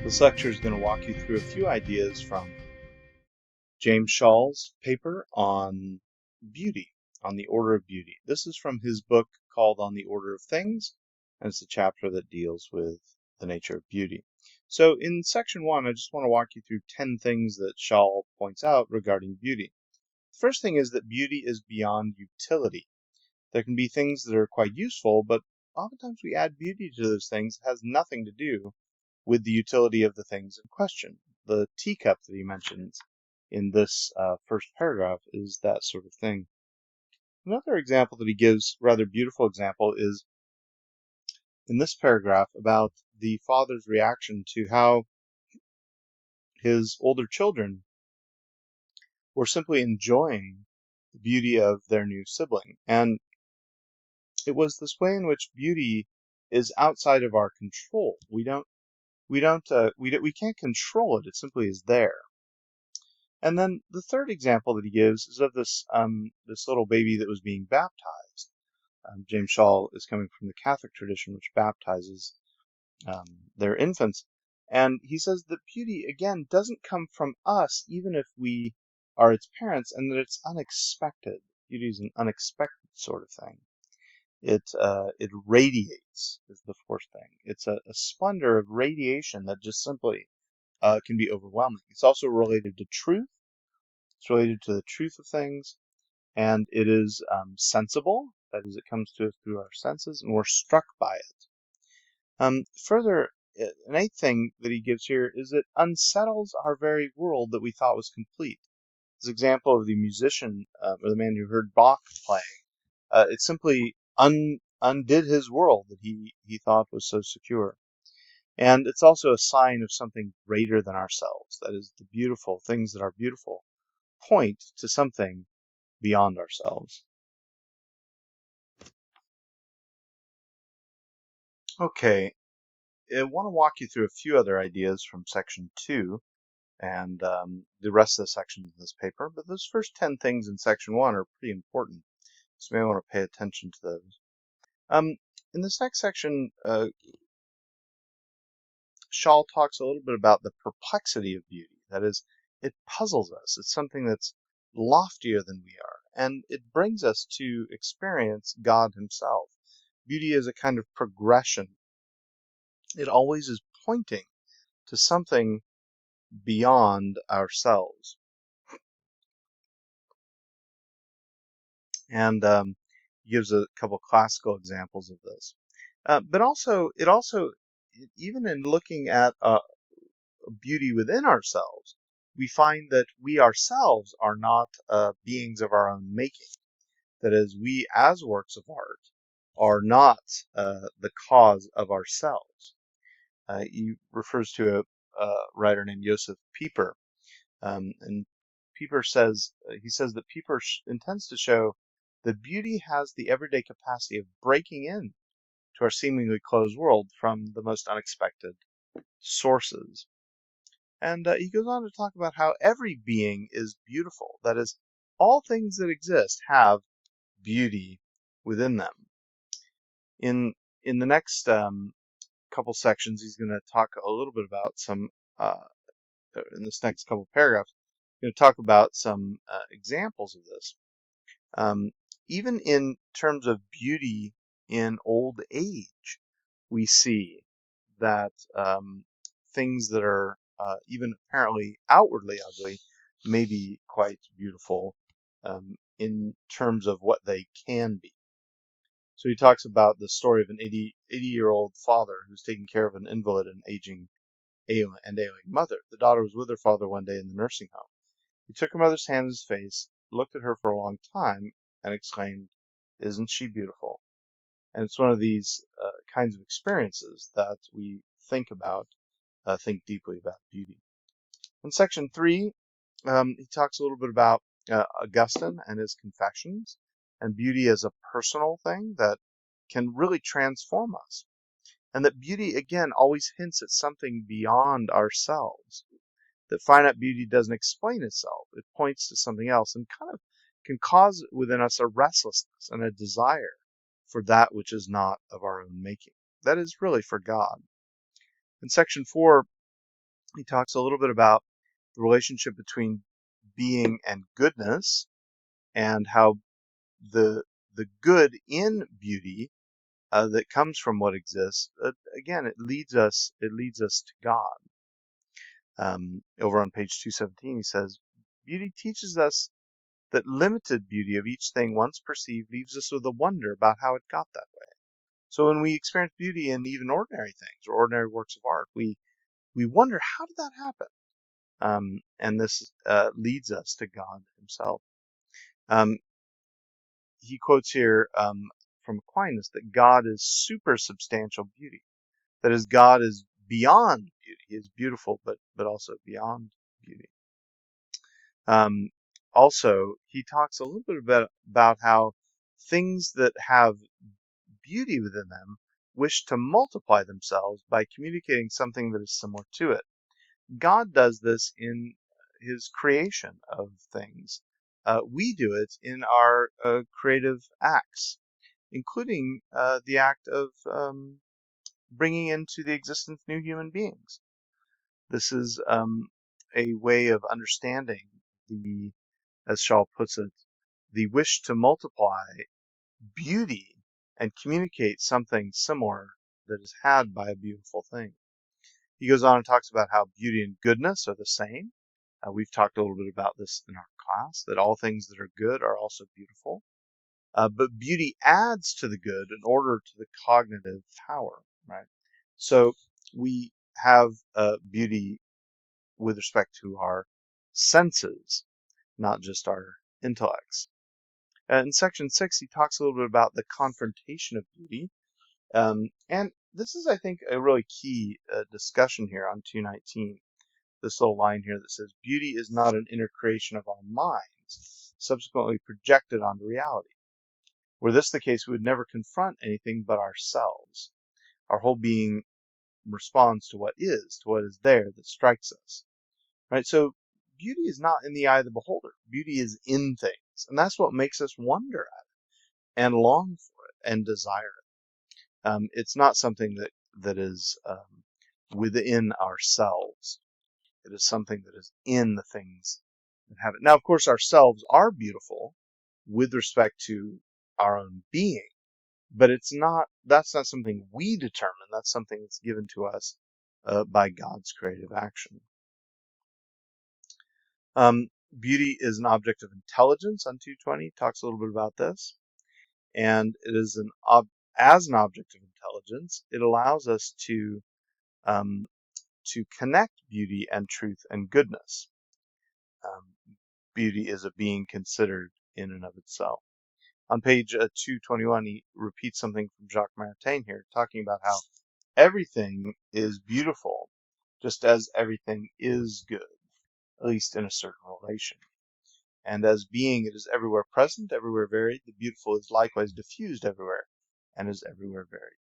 This lecture is going to walk you through a few ideas from James Schall's paper on beauty, on the order of beauty. This is from his book called On the Order of Things, and it's a chapter that deals with the nature of beauty. So in section 1, I just want to walk you through 10 things that Schall points out regarding beauty. The first thing is that beauty is beyond utility. There can be things that are quite useful, but oftentimes we add beauty to those things that has nothing to do with the utility of the things in question. The teacup that he mentions in this first paragraph is that sort of thing. Another example that he gives, rather beautiful example, is in this paragraph about the father's reaction to how his older children were simply enjoying the beauty of their new sibling. And it was this way in which beauty is outside of our control. We can't control it. It simply is there. And then the third example that he gives is of this little baby that was being baptized. James Schall is coming from the Catholic tradition, which baptizes their infants. And he says that beauty, again, doesn't come from us, even if we are its parents, and that it's unexpected. Beauty is an unexpected sort of thing. It radiates, is the fourth thing. It's a splendor of radiation that just simply can be overwhelming. It's also related to truth. It's related to the truth of things, and it is sensible. That is, it comes to us through our senses, and we're struck by it. Further, an eighth thing that he gives here is it unsettles our very world that we thought was complete. This example of the musician, or the man who heard Bach playing, it simply undid his world that he thought was so secure. And it's also a sign of something greater than ourselves. That is, the beautiful things that are beautiful point to something beyond ourselves. Okay, I want to walk you through a few other ideas from section 2 and the rest of the sections of this paper, but those first 10 things in section 1 are pretty important, so you may want to pay attention to those. In this next section, Schall talks a little bit about the perplexity of beauty. That is, it puzzles us. It's something that's loftier than we are, and it brings us to experience God himself. Beauty is a kind of progression. It always is pointing to something beyond ourselves. And he gives a couple classical examples of this. But also, even in looking at beauty within ourselves, we find that we ourselves are not beings of our own making. That is, we as works of art are not the cause of ourselves. He refers to a writer named Joseph Pieper, and Pieper says that Pieper intends to show that beauty has the everyday capacity of breaking in to our seemingly closed world from the most unexpected sources. And he goes on to talk about how every being is beautiful. That is, all things that exist have beauty within them. In the next couple sections, he's going to talk a little bit about some, in this next couple paragraphs, he's going to talk about some examples of this. Even in terms of beauty in old age, we see that things that are even apparently outwardly ugly may be quite beautiful in terms of what they can be. So he talks about the story of an 80-year-old father who's taking care of an invalid and ailing mother. The daughter was with her father one day in the nursing home. He took her mother's hand in his face, looked at her for a long time, and exclaimed, "Isn't she beautiful?" And it's one of these kinds of experiences that we think deeply about beauty. In section 3, he talks a little bit about Augustine and his confessions, and beauty as a personal thing that can really transform us. And that beauty, again, always hints at something beyond ourselves. That finite beauty doesn't explain itself. It points to something else and kind of can cause within us a restlessness and a desire for that which is not of our own making. That is really for God. In section 4, He talks a little bit about the relationship between being and goodness, and how the good in beauty that comes from what exists, again, it leads us to God. Over on page 217, he says, beauty teaches us that limited beauty of each thing once perceived leaves us with a wonder about how it got that way. So when we experience beauty in even ordinary things or ordinary works of art, we wonder, how did that happen? And this leads us to God himself. Um, he quotes here from Aquinas that God is supersubstantial beauty. That is, God is beyond beauty. He is beautiful, but also beyond beauty. Um, Also, he talks a little bit about how things that have beauty within them wish to multiply themselves by communicating something that is similar to it. God does this in his creation of things. We do it in our creative acts, including the act of bringing into the existence new human beings. This is a way of understanding the, as Schall puts it, the wish to multiply beauty and communicate something similar that is had by a beautiful thing. He goes on and talks about how beauty and goodness are the same. We've talked a little bit about this in our class, that all things that are good are also beautiful. But beauty adds to the good in order to the cognitive power, right? So we have beauty with respect to our senses, not just our intellects. In section 6, he talks a little bit about the confrontation of beauty. And this is, I think, a really key discussion here on 219. This little line here that says, beauty is not an inner creation of our minds, subsequently projected onto reality. Were this the case, we would never confront anything but ourselves. Our whole being responds to what is there that strikes us. Right? So beauty is not in the eye of the beholder. Beauty is in things. And that's what makes us wonder at it and long for it and desire it. It's not something that is within ourselves. It is something that is in the things that have it. Now, of course, ourselves are beautiful with respect to our own being, but that's not something we determine. That's something that's given to us by God's creative action. Beauty is an object of intelligence on 220. Talks a little bit about this. And it is as an object of intelligence, it allows us to connect beauty and truth and goodness. Beauty is a being considered in and of itself. On page 221, he repeats something from Jacques Maritain here, talking about how everything is beautiful, just as everything is good, at least in a certain relation. And as being, it is everywhere present, everywhere varied. The beautiful is likewise diffused everywhere, and is everywhere varied.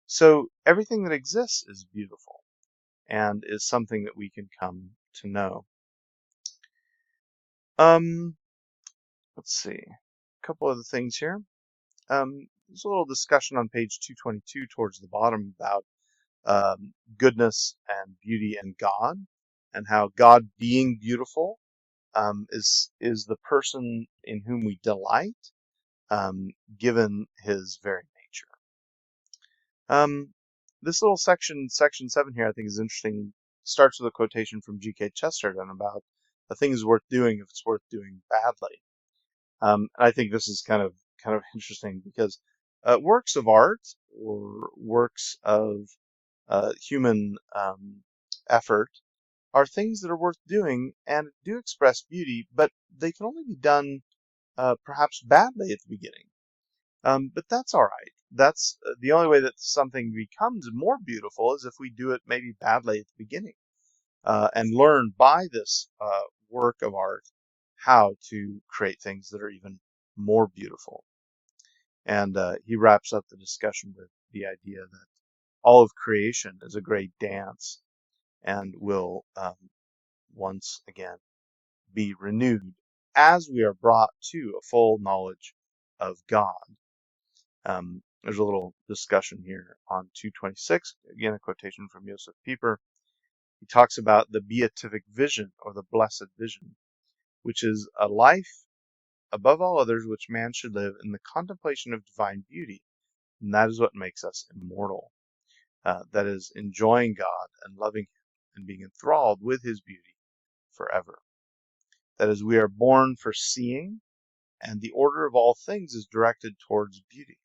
So everything that exists is beautiful, and is something that we can come to know. Let's see, a couple other things here. There's a little discussion on page 222 towards the bottom about goodness and beauty and God, and how God being beautiful is the person in whom we delight, given his very nature. This little section 7 here, I think is interesting. It starts with a quotation from G.K. Chesterton about a thing is worth doing if it's worth doing badly. And I think this is kind of interesting because works of art or works of human effort are things that are worth doing and do express beauty, but they can only be done perhaps badly at the beginning. But that's all right. That's the only way that something becomes more beautiful is if we do it maybe badly at the beginning and learn by this work of art how to create things that are even more beautiful. And he wraps up the discussion with the idea that all of creation is a great dance and will once again be renewed as we are brought to a full knowledge of God. There's a little discussion here on 226, again a quotation from Josef Pieper. He talks about the beatific vision or the blessed vision, which is a life above all others which man should live in the contemplation of divine beauty. And that is what makes us immortal. That is enjoying God and loving Him and being enthralled with His beauty forever. That is, we are born for seeing, and the order of all things is directed towards beauty.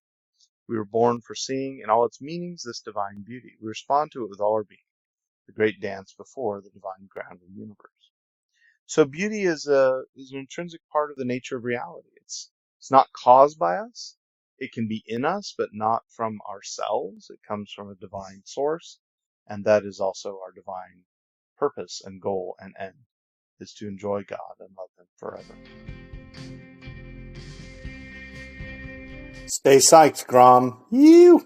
We were born for seeing in all its meanings this divine beauty. We respond to it with all our being, the great dance before the divine ground of the universe. So beauty is an intrinsic part of the nature of reality. It's not caused by us. It can be in us, but not from ourselves. It comes from a divine source, and that is also our divine purpose and goal and end, is to enjoy God and love Him forever. Stay psyched, Grom. You.